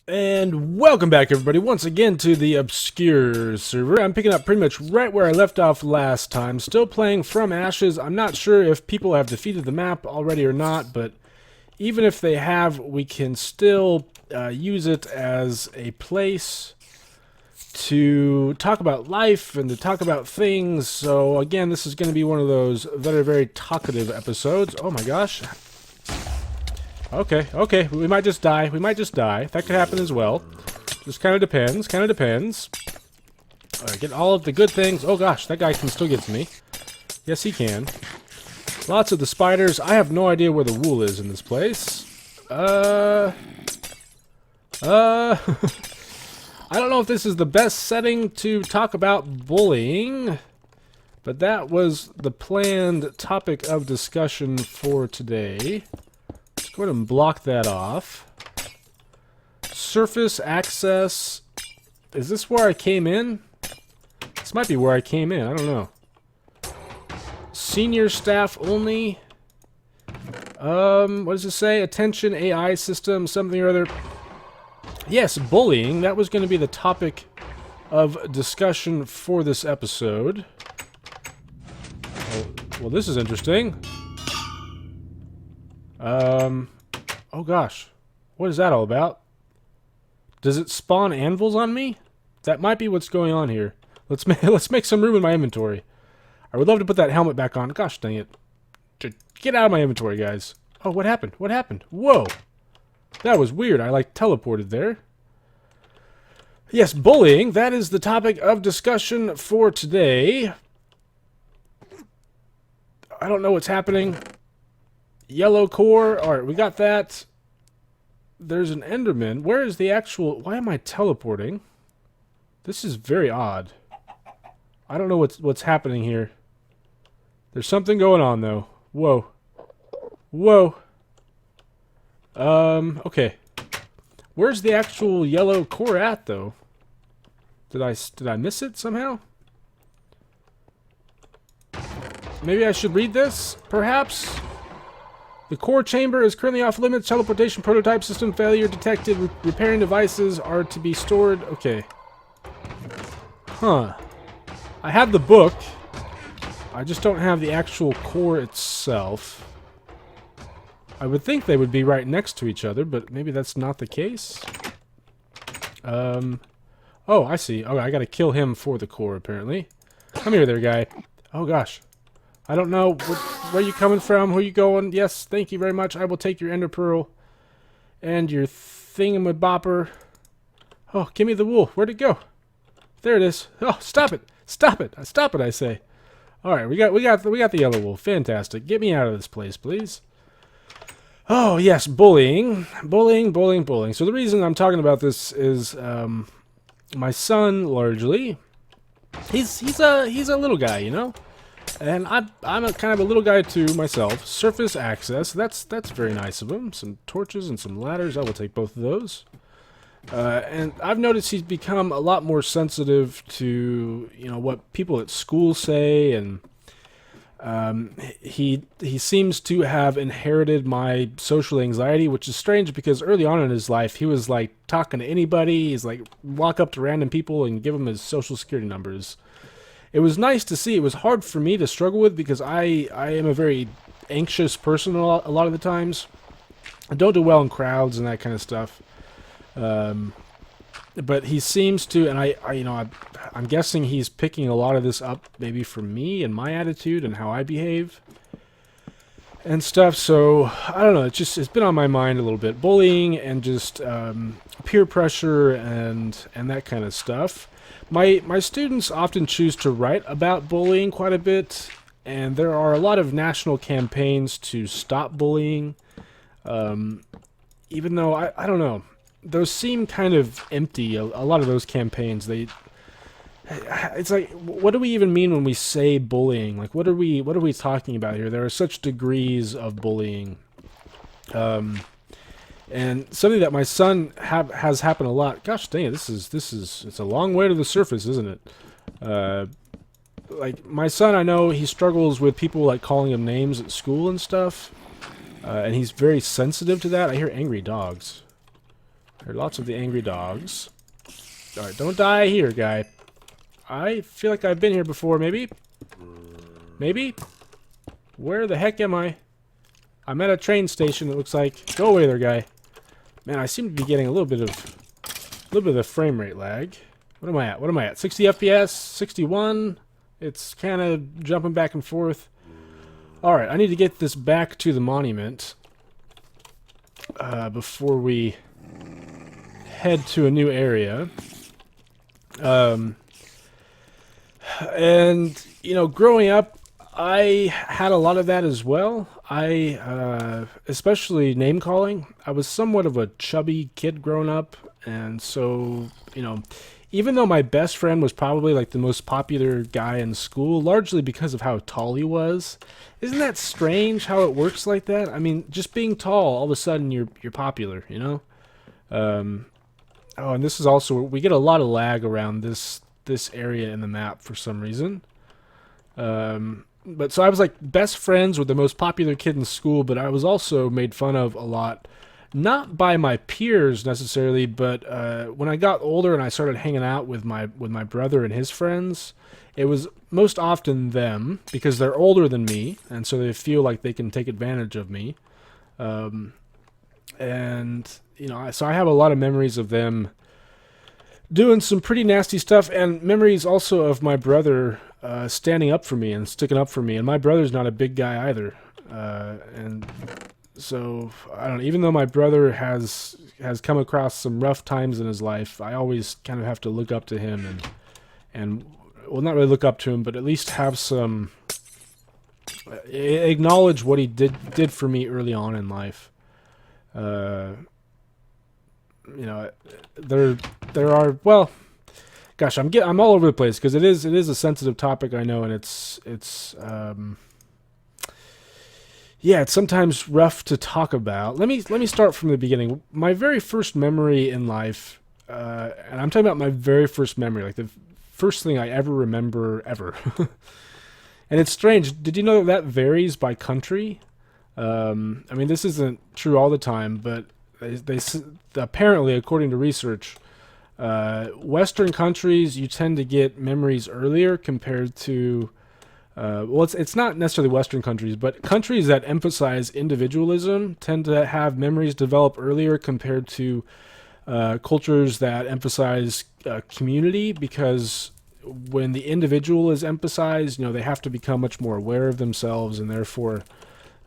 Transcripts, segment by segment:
And welcome back, everybody, once again to the Obscure server. I'm picking up pretty much right where I left off last time. Still playing From Ashes. I'm not sure if people have defeated the map already or not, but even if they have, we can still use it as a place to talk about life and to talk about things. So again, this is going to be one of those very, very talkative episodes. Oh my gosh. Okay, we might just die. That could happen as well. Just kind of depends, Alright, get all of the good things. Oh gosh, that guy can still get to me. Yes, he can. Lots of the spiders. I have no idea where the wool is in this place. I don't know if this is the best setting to talk about bullying, but that was the planned topic of discussion for today. Let's go ahead and block that off. Surface access. Is this where I came in? This might be where I came in. I don't know. Senior staff only. What does it say? Attention AI system, something or other. Yes, bullying. That was going to be the topic of discussion for this episode. Well, this is interesting. Oh gosh. What is that all about? Does it spawn anvils on me? That might be what's going on here. Let's make some room in my inventory. I would love to put that helmet back on. Gosh dang it. Get out of my inventory, guys. Oh, what happened? What happened? Whoa. That was weird. I like teleported there. Yes, bullying. That is the topic of discussion for today. I don't know what's happening. Yellow core. Alright, we got that. There's an Enderman. Where is the actual... Why am I teleporting? This is very odd. I don't know what's happening here. There's something going on, though. Whoa. Whoa. Okay. Where's the actual yellow core at, though? Did I miss it somehow? Maybe I should read this, perhaps? The core chamber is currently off limits. Teleportation prototype system failure detected. Repairing devices are to be stored. Okay. Huh. I have the book. I just don't have the actual core itself. I would think they would be right next to each other, but maybe that's not the case. Oh, I see. Oh, I gotta kill him for the core, apparently. Come here there, guy. Oh, gosh. I don't know where you coming from, who you going. Yes, thank you very much. I will take your ender pearl and your thingamabopper. Oh, give me the wool. Where'd it go? There it is. Oh, stop it! Stop it! Stop it! I say. All right, we got the yellow wool. Fantastic. Get me out of this place, please. Oh yes, bullying. So the reason I'm talking about this is my son largely. He's a little guy, you know. And I'm a kind of a little guy too myself. Surface access, that's very nice of him. Some torches and some ladders, I will take both of those. And I've noticed he's become a lot more sensitive to, you know, what people at school say, and he seems to have inherited my social anxiety, which is strange because early on in his life he was like talking to anybody. He's like walk up to random people and give them his social security numbers. It was nice to see. It was hard for me to struggle with because I am a very anxious person a lot of the times. I don't do well in crowds and that kind of stuff. But he seems to, and I'm guessing he's picking a lot of this up maybe from me and my attitude and how I behave and stuff. So I don't know. It's been on my mind a little bit. Bullying and just peer pressure and that kind of stuff. My students often choose to write about bullying quite a bit, and there are a lot of national campaigns to stop bullying. Even though I don't know, those seem kind of empty. A lot of those campaigns, it's like, what do we even mean when we say bullying? Like, what are we talking about here? There are such degrees of bullying. And something that my son has happened a lot. Gosh dang it, it's a long way to the surface, isn't it? Like my son, I know he struggles with people like calling him names at school and stuff. And he's very sensitive to that. I hear angry dogs. There are lots of the angry dogs. Alright, don't die here, guy. I feel like I've been here before, maybe? Maybe? Where the heck am I? I'm at a train station, it looks like. Go away there, guy. Man, I seem to be getting a little bit of the frame rate lag. What am I at? What am I at? 60 FPS? 61? It's kind of jumping back and forth. Alright, I need to get this back to the monument before we head to a new area. And, you know, growing up, I had a lot of that as well. Especially name calling. I was somewhat of a chubby kid growing up, and so, you know, even though my best friend was probably like the most popular guy in school, largely because of how tall he was. Isn't that strange how it works like that? I mean, just being tall, all of a sudden you're popular, you know? Oh, and this is also, we get a lot of lag around this area in the map for some reason. But so I was like best friends with the most popular kid in school, but I was also made fun of a lot. Not by my peers necessarily, but when I got older and I started hanging out with my brother and his friends, it was most often them, because they're older than me, and so they feel like they can take advantage of me. And, you know, so I have a lot of memories of them doing some pretty nasty stuff, and memories also of my brother standing up for me and sticking up for me. And my brother's not a big guy either, and so I don't know. Even though my brother has come across some rough times in his life, I always kind of have to look up to him and well, not really look up to him, but at least have some acknowledge what he did for me early on in life. You know, there are, well, gosh, I'm all over the place because it is a sensitive topic, I know, and it's yeah, it's sometimes rough to talk about. Let me start from the beginning. My very first memory in life, and I'm talking about my very first memory, like the first thing I ever remember ever. And it's strange. Did you know that varies by country? I mean, this isn't true all the time, but they apparently, according to research, Western countries, you tend to get memories earlier compared to, well, it's not necessarily Western countries, but countries that emphasize individualism tend to have memories develop earlier compared to cultures that emphasize community, because when the individual is emphasized, you know, they have to become much more aware of themselves, and therefore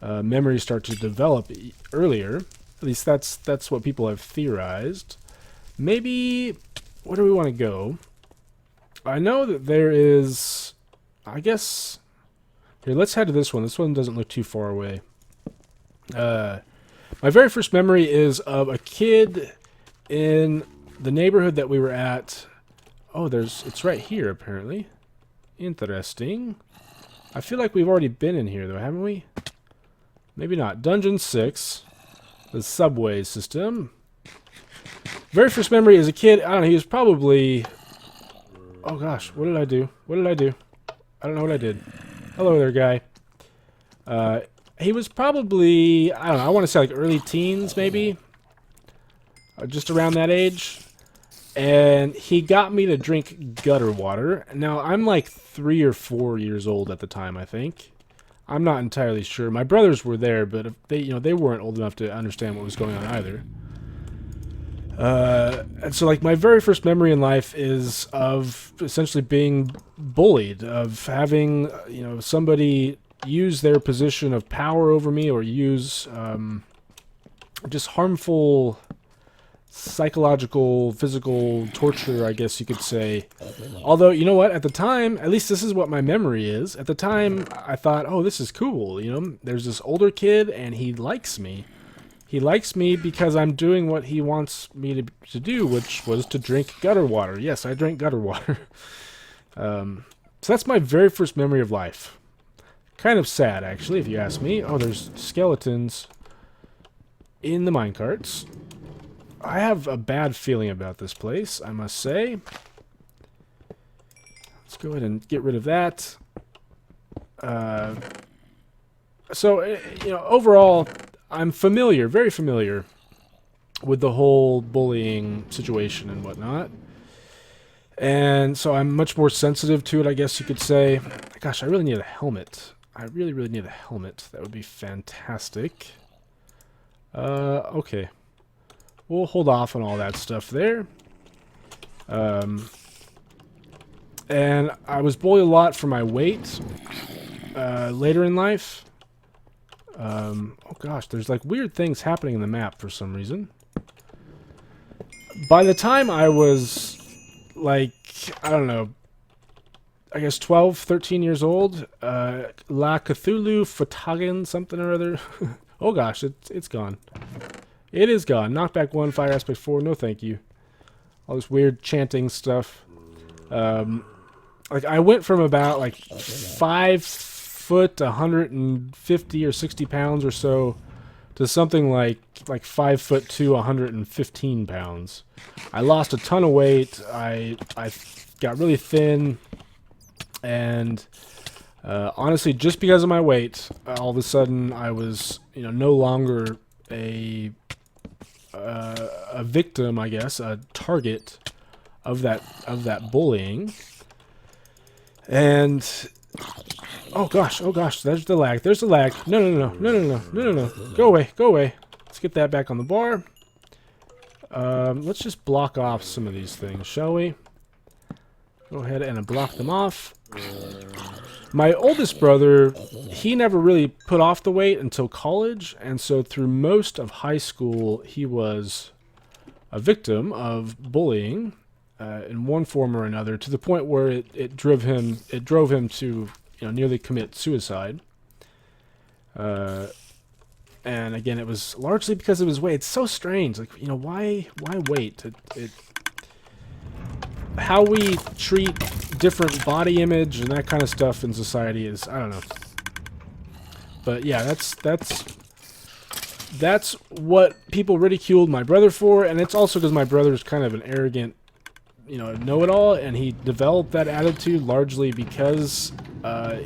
memories start to develop earlier. At least that's what people have theorized. Maybe, where do we want to go? I know that there is, I guess, here, let's head to this one. This one doesn't look too far away. My very first memory is of a kid in the neighborhood that we were at. Oh, it's right here, apparently. Interesting. I feel like we've already been in here, though, haven't we? Maybe not. Dungeon 6. The subway system. Very first memory as a kid, I don't know, he was probably... Oh gosh, what did I do? What did I do? I don't know what I did. Hello there, guy. He was probably, I don't know, I want to say like early teens, maybe? Just around that age. And he got me to drink gutter water. Now, I'm like 3 or 4 years old at the time, I think. I'm not entirely sure. My brothers were there, but if they weren't old enough to understand what was going on either. And so, like, my very first memory in life is of essentially being bullied, of having, somebody use their position of power over me, or use just harmful psychological, physical torture, I guess you could say. Although, you know what, at the time, at least this is what my memory is, at the time, I thought, oh, this is cool, there's this older kid, and he likes me. He likes me because I'm doing what he wants me to do, which was to drink gutter water. Yes, I drank gutter water. So that's my very first memory of life. Kind of sad, actually, if you ask me. Oh, there's skeletons in the minecarts. I have a bad feeling about this place, I must say. Let's go ahead and get rid of that. So, overall, I'm familiar, very familiar with the whole bullying situation and whatnot. And so I'm much more sensitive to it, I guess you could say. Gosh, I really need a helmet. I really, really need a helmet. That would be fantastic. Okay. We'll hold off on all that stuff there. And I was bullied a lot for my weight later in life. Oh gosh, there's like weird things happening in the map for some reason. By the time I was like, I don't know, I guess 12, 13 years old, La Cthulhu Fatagan something or other. Oh gosh, it's gone. It is gone. Knockback 1, Fire Aspect 4, no thank you. All this weird chanting stuff. Like I went from about like 5 foot, 150 or 60 pounds or so, to something like 5 foot to 115 pounds. I lost a ton of weight. I got really thin, and honestly, just because of my weight, all of a sudden I was, no longer a victim, I guess, a target of that bullying. And oh gosh, there's the lag. No. Go away. Let's get that back on the bar. Let's just block off some of these things, shall we? Go ahead and block them off. My oldest brother, he never really put off the weight until college, and so through most of high school, he was a victim of bullying in one form or another, to the point where it drove him to nearly commit suicide. And again, it was largely because of his weight. It's so strange, like why weight? How we treat different body image and that kind of stuff in society is, I don't know. But yeah, that's what people ridiculed my brother for, and it's also because my brother's kind of an arrogant, know-it-all, and he developed that attitude largely because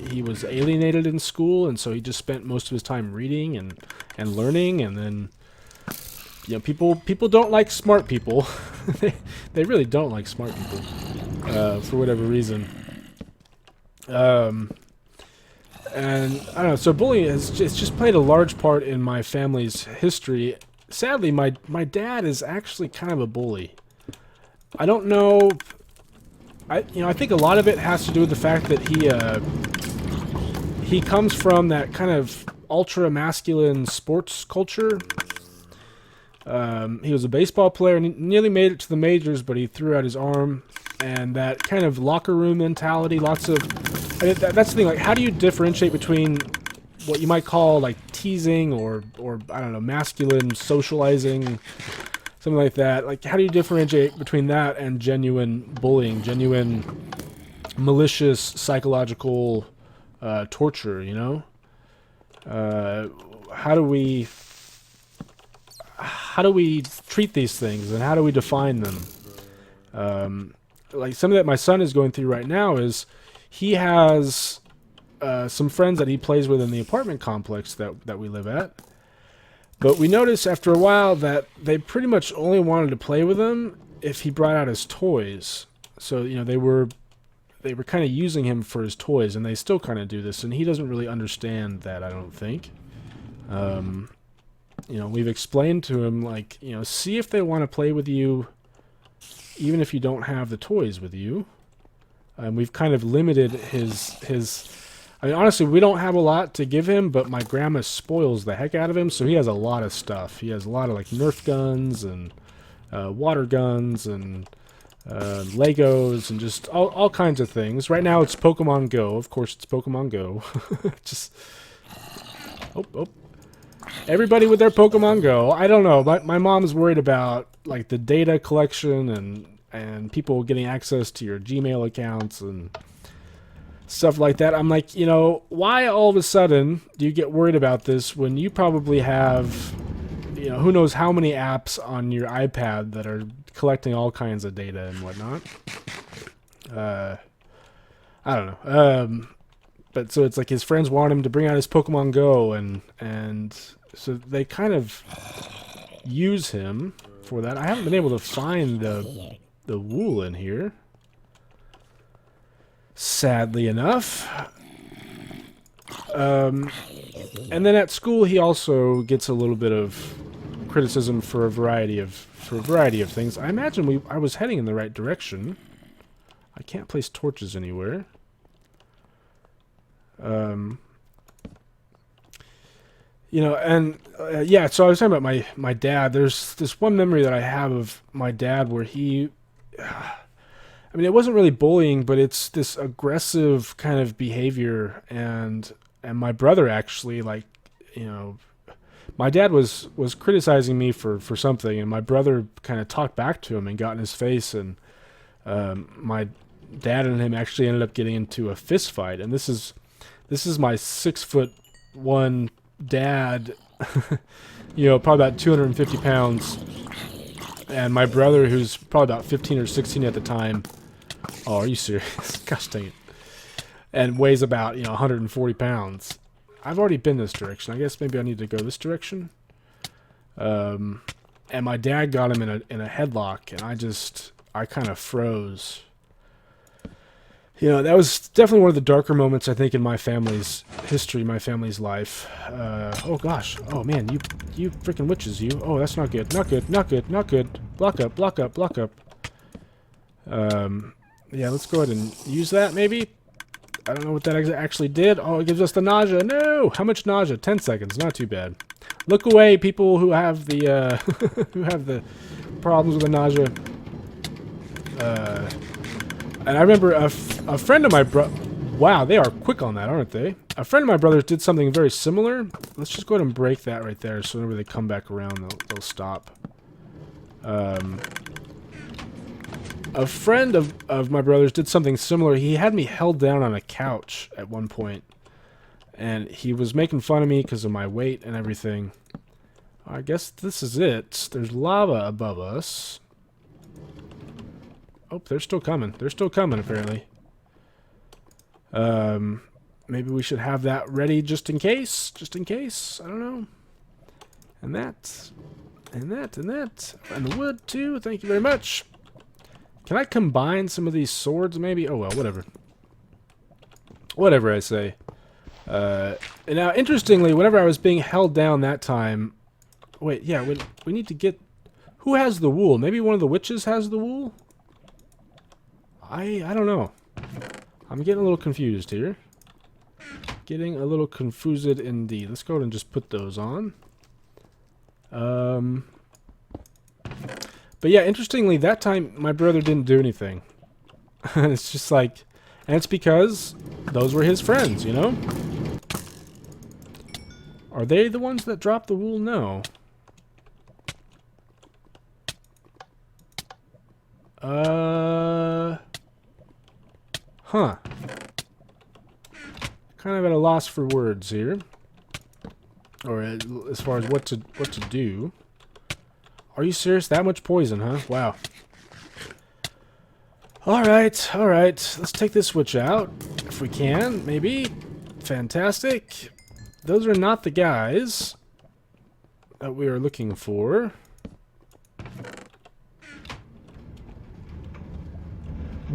he was alienated in school, and so he just spent most of his time reading and learning, and then people don't like smart people. they really don't like smart people for whatever reason. And I don't know, so bullying it's just played a large part in my family's history. Sadly, my dad is actually kind of a bully. I don't know. I think a lot of it has to do with the fact that he comes from that kind of ultra masculine sports culture. He was a baseball player and he nearly made it to the majors, but he threw out his arm. And that kind of locker room mentality, that's the thing. Like, how do you differentiate between what you might call like teasing or I don't know, masculine socializing, something like that? Like, how do you differentiate between that and genuine bullying, genuine malicious psychological torture? How do we treat these things, and how do we define them? Like something that my son is going through right now is he has some friends that he plays with in the apartment complex that we live at. But we noticed after a while that they pretty much only wanted to play with him if he brought out his toys. So, they were kind of using him for his toys, and they still kind of do this, and he doesn't really understand that, I don't think. We've explained to him, like, see if they want to play with you even if you don't have the toys with you. We've kind of limited his I mean, honestly, we don't have a lot to give him, but my grandma spoils the heck out of him, so he has a lot of stuff. He has a lot of, like, Nerf guns and water guns and Legos and just all kinds of things. Right now it's Pokemon Go. Of course, it's Pokemon Go. Just... Oh. Everybody with their Pokemon Go. I don't know. My mom's worried about, like, the data collection and people getting access to your Gmail accounts and stuff like that. I'm like, why all of a sudden do you get worried about this when you probably have, who knows how many apps on your iPad that are collecting all kinds of data and whatnot? I don't know. But so it's like his friends want him to bring out his Pokemon Go, and so they kind of use him for that. I haven't been able to find the wool in here, sadly enough. And then at school, he also gets a little bit of criticism for a variety of things. I imagine I was heading in the right direction. I can't place torches anywhere. You know, and yeah, so I was talking about my dad. There's this one memory that I have of my dad where he, I mean, it wasn't really bullying, but it's this aggressive kind of behavior, and my brother actually, like, you know, my dad was criticizing me for something, and my brother kind of talked back to him and got in his face, and my dad and him actually ended up getting into a fist fight. And this is my 6'1" dad, you know, probably about 250 pounds, and my brother, who's probably about 15 or 16 at the time. Oh, are you serious? Gosh dang it. And weighs about, you know, 140 pounds. I've already been this direction. I guess maybe I need to go this direction. And my dad got him in a headlock, and I kind of froze. You know, that was definitely one of the darker moments, I think, in my family's history, my family's life. Oh gosh. Oh man, you freaking witches, you. Oh, that's not good. Not good. Not good. Not good. Block up. Block up. Block up. Yeah, let's go ahead and use that, maybe. I don't know what that actually did. Oh, it gives us the nausea. No! How much nausea? 10 seconds. Not too bad. Look away, people who have the, who have the problems with the nausea. And I remember a friend of my brother... Wow, they are quick on that, aren't they? A friend of my brother's did something very similar. Let's just go ahead and break that right there, so whenever they come back around, they'll stop. A friend of my brother's did something similar. He had me held down on a couch at one point, and he was making fun of me because of my weight and everything. I guess this is it. There's lava above us. Oh, they're still coming. They're still coming, apparently. Maybe we should have that ready just in case. Just in case. I don't know. And that. And that. And that. And the wood, too. Thank you very much. Can I combine some of these swords, maybe? Oh, well, whatever. Whatever I say. And now, interestingly, whenever I was being held down that time... Wait, yeah, we need to get... Who has the wool? Maybe one of the witches has the wool? I don't know. I'm getting a little confused here. Getting a little confused indeed. Let's go ahead and just put those on. But yeah, interestingly, that time my brother didn't do anything. It's just like... And it's because those were his friends, you know? Are they the ones that dropped the wool? No. Huh. Kind of at a loss for words here. Or as far as what to do. Are you serious? That much poison, huh? Wow. Alright, alright. Let's take this switch out. If we can, maybe. Fantastic. Those are not the guys that we are looking for.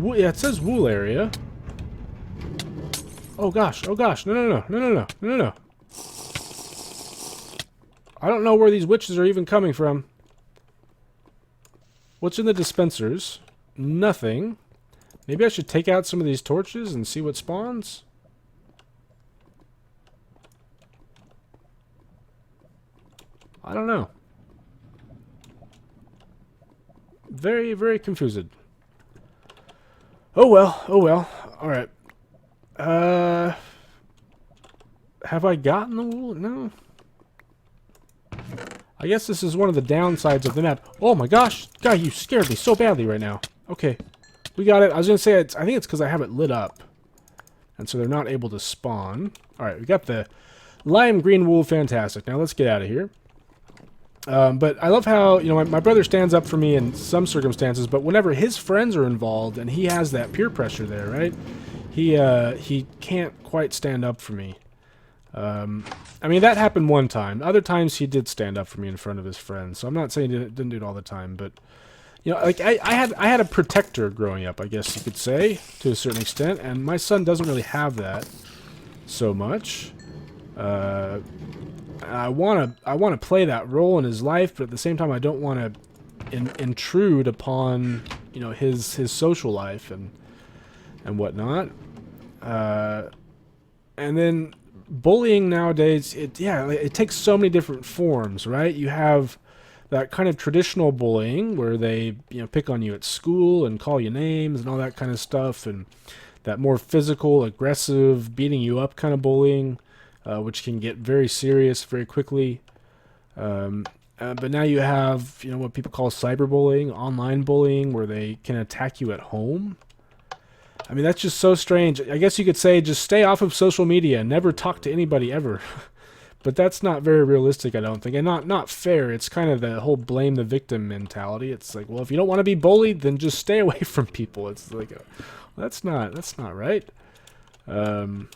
Yeah, it says wool area. Oh gosh, oh gosh. No, no, no, no, no, no, no, no, no. I don't know where these witches are even coming from. What's in the dispensers? Nothing. Maybe I should take out some of these torches and see what spawns? I don't know. Very, very confused. Oh well, oh well. Alright. Have I gotten the wool? No. I guess this is one of the downsides of the map. Oh my gosh! God, you scared me so badly right now. Okay. We got it. I was going to say, I think it's because I have it lit up. And so they're not able to spawn. Alright, we got the lime green wool. Fantastic. Now let's get out of here. But I love how, you know, my brother stands up for me in some circumstances, but whenever his friends are involved and he has that peer pressure there, right? He can't quite stand up for me. I mean, that happened one time. Other times he did stand up for me in front of his friends. So I'm not saying he didn't do it all the time, but you know, like I had a protector growing up, I guess you could say, to a certain extent, and my son doesn't really have that so much. I wanna play that role in his life, but at the same time, I don't want to intrude upon, you know, his social life and whatnot. And then bullying nowadays, it takes so many different forms, right? You have that kind of traditional bullying where they, you know, pick on you at school and call you names and all that kind of stuff, and that more physical, aggressive, beating you up kind of bullying, which can get very serious very quickly. But now you have, you know, what people call cyberbullying, online bullying, where they can attack you at home. I mean, that's just so strange. I guess you could say just stay off of social media, never talk to anybody ever. But that's not very realistic, I don't think, and not fair. It's kind of the whole blame the victim mentality. It's like, well, if you don't want to be bullied, then just stay away from people. It's like, that's not right. And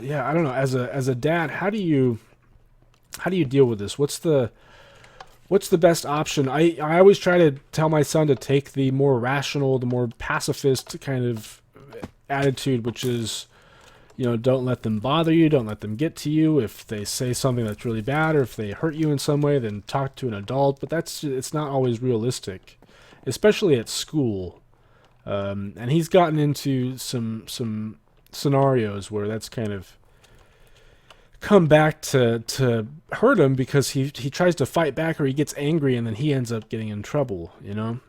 yeah, I don't know. As a dad, how do you deal with this? What's the best option? I always try to tell my son to take the more rational, the more pacifist kind of attitude, which is, you know, don't let them bother you, don't let them get to you. If they say something that's really bad, or if they hurt you in some way, then talk to an adult. But it's not always realistic, especially at school. And he's gotten into some scenarios where that's kind of come back to hurt him, because he tries to fight back, or he gets angry and then he ends up getting in trouble, you know.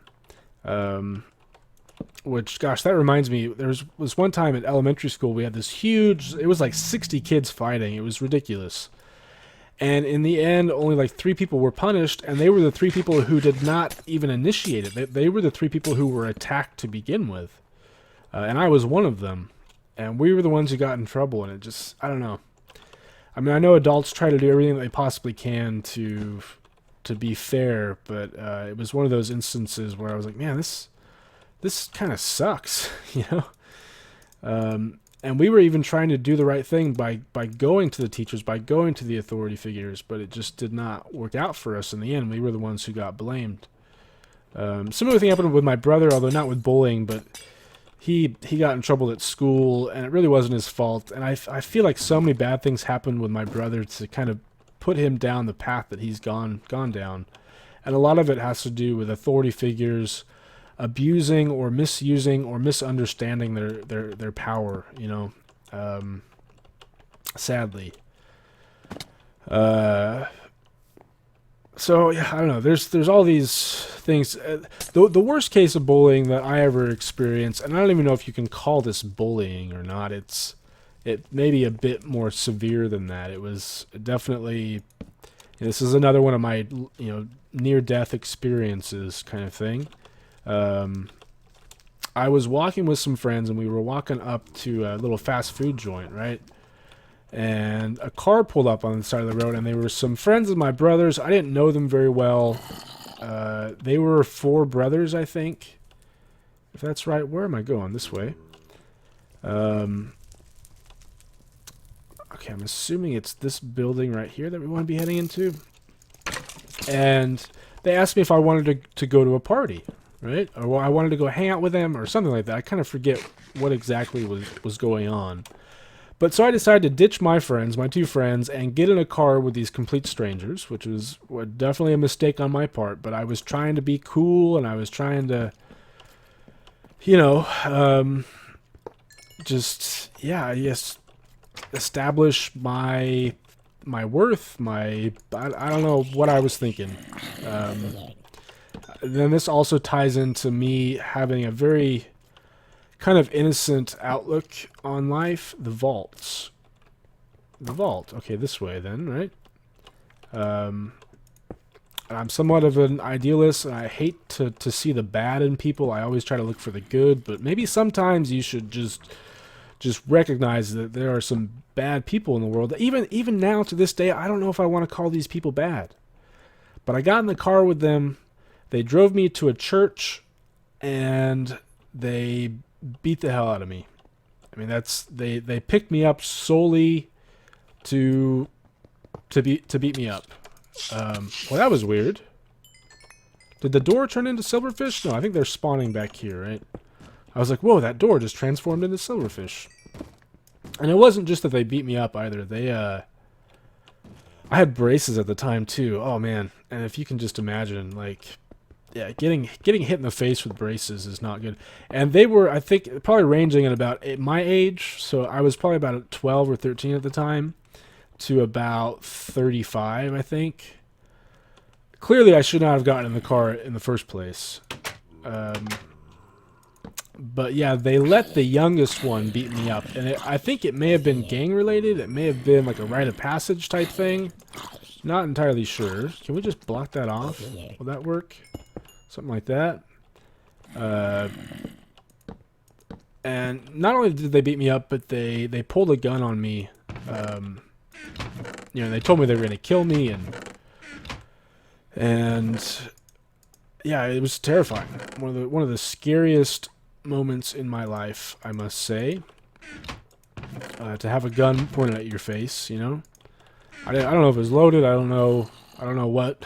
Which, gosh, that reminds me, there was one time at elementary school, we had this huge, it was like 60 kids fighting. It was ridiculous. And in the end, only like 3 people were punished, and they were the 3 people who did not even initiate it. They were the 3 people who were attacked to begin with. And I was one of them. And we were the ones who got in trouble, and it just, I don't know. I mean, I know adults try to do everything that they possibly can to be fair, but it was one of those instances where I was like, man, this kind of sucks, you know? And we were even trying to do the right thing by going to the teachers, by going to the authority figures, but it just did not work out for us in the end. We were the ones who got blamed. Similar thing happened with my brother, although not with bullying, but he got in trouble at school, and it really wasn't his fault. And I feel like so many bad things happened with my brother to kind of put him down the path that he's gone down. And a lot of it has to do with authority figures abusing or misusing or misunderstanding their power, you know, sadly. So yeah, I don't know. There's all these things. The worst case of bullying that I ever experienced, and I don't even know if you can call this bullying or not. It may be a bit more severe than that. It was definitely. This is another one of my, you know, near-death experiences kind of thing. I was walking with some friends, and we were walking up to a little fast food joint, right? And a car pulled up on the side of the road, and they were some friends of my brother's. I didn't know them very well. They were 4 brothers, I think. If that's right. Where am I going? This way. Okay, I'm assuming it's this building right here that we want to be heading into. And they asked me if I wanted to go to a party, right? Or I wanted to go hang out with them or something like that. I kind of forget what exactly was going on. But so I decided to ditch my friends, my 2 friends, and get in a car with these complete strangers, which was definitely a mistake on my part. But I was trying to be cool, and I was trying to, you know, just, yeah, I guess, establish my worth, I don't know what I was thinking. Then this also ties into me having a very kind of innocent outlook on life. The vault. Okay, this way then, right? I'm somewhat of an idealist, and I hate to see the bad in people. I always try to look for the good, but maybe sometimes you should just recognize that there are some bad people in the world. Even now, to this day, I don't know if I want to call these people bad. But I got in the car with them. They drove me to a church, and they beat the hell out of me. I mean, they picked me up solely to beat me up. Well, that was weird. Did the door turn into silverfish? No, I think they're spawning back here, right? I was like, whoa, that door just transformed into silverfish. And it wasn't just that they beat me up either. They, I had braces at the time too. Oh man, and if you can just imagine, like, yeah, getting hit in the face with braces is not good. And they were, I think, probably ranging at about my age. So I was probably about 12 or 13 at the time, to about 35, I think. Clearly, I should not have gotten in the car in the first place. But yeah, they let the youngest one beat me up, and I think it may have been gang related. It may have been like a rite of passage type thing. Not entirely sure. Can we just block that off? Will that work? Something like that. And not only did they beat me up, but they pulled a gun on me. You know, they told me they were going to kill me, and yeah, it was terrifying. One of the scariest moments in my life, I must say. To have a gun pointed at your face, you know. I don't know if it was loaded. I don't know what.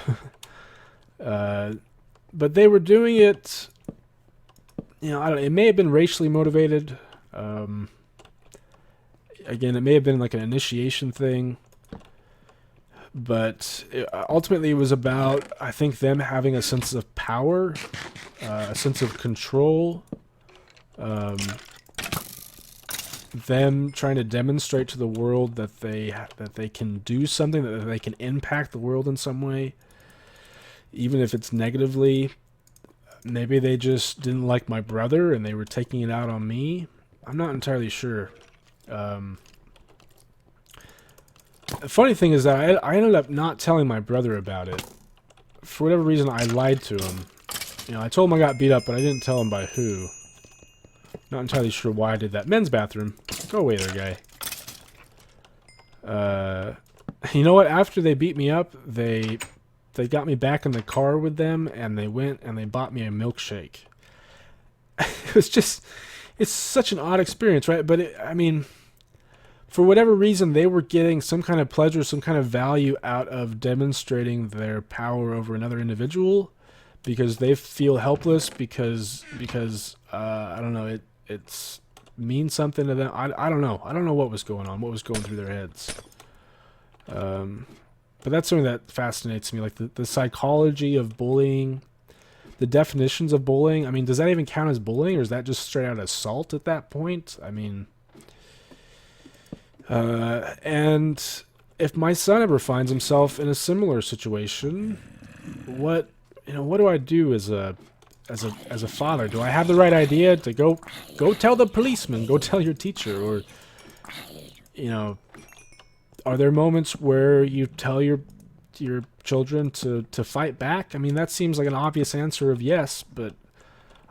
But they were doing it. You know, it may have been racially motivated. Again, it may have been like an initiation thing. But ultimately, it was about, I think, them having a sense of power, a sense of control. Them trying to demonstrate to the world that they can do something, that they can impact the world in some way, even if it's negatively. Maybe they just didn't like my brother and they were taking it out on me. I'm not entirely sure. The funny thing is that I ended up not telling my brother about it. For whatever reason, I lied to him. You know, I told him I got beat up, but I didn't tell him by who. Not entirely sure why I did that. Men's bathroom. Go away there, guy. You know what? After they beat me up, they got me back in the car with them, and they went and they bought me a milkshake. It's such an odd experience, right? But I mean, for whatever reason, they were getting some kind of pleasure, some kind of value out of demonstrating their power over another individual, because they feel helpless, because I don't know, it's means something to them. I don't know. I don't know what was going on, what was going through their heads. But that's something that fascinates me, like the psychology of bullying, the definitions of bullying. I mean, does that even count as bullying, or is that just straight out assault at that point? I mean, and if my son ever finds himself in a similar situation, what do I do as a father? Do I have the right idea to go tell the policeman, go tell your teacher, or, you know, are there moments where you tell your children to fight back? I mean, that seems like an obvious answer of yes, but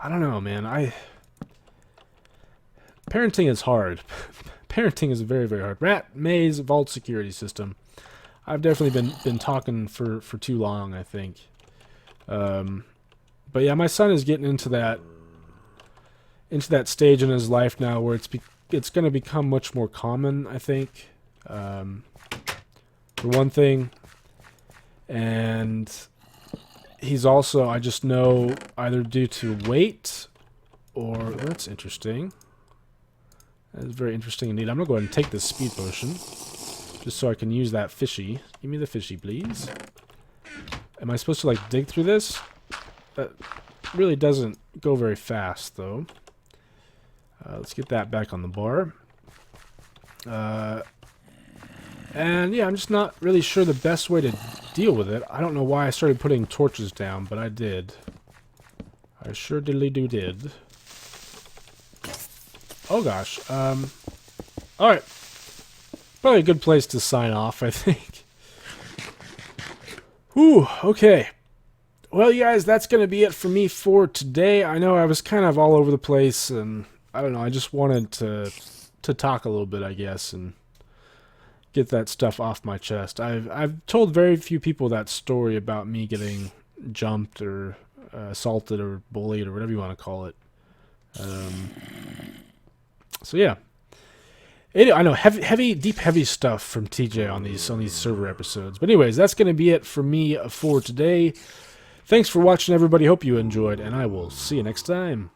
I don't know, man. Parenting is hard. Parenting is very, very hard. Rat maze vault security system. I've definitely been talking for too long, I think. But yeah, my son is getting into that stage in his life now where it's going to become much more common, I think. For one thing, and he's also, I just know, either due to weight or, that's interesting. That is very interesting indeed. I'm going to go ahead and take this speed potion just so I can use that fishy. Give me the fishy, please. Am I supposed to, like, dig through this? That really doesn't go very fast, though. Let's get that back on the bar. And yeah, I'm just not really sure the best way to deal with it. I don't know why I started putting torches down, but I did. I sure did. Oh gosh. Alright. Probably a good place to sign off, I think. Whew, okay. Well, you guys, that's going to be it for me for today. I know I was kind of all over the place, and I don't know, I just wanted to talk a little bit, I guess, and get that stuff off my chest. I've told very few people that story about me getting jumped or assaulted or bullied or whatever you want to call it. So yeah. I know heavy, deep, heavy stuff from TJ on these server episodes. But anyways, that's going to be it for me for today. Thanks for watching, everybody. Hope you enjoyed, and I will see you next time.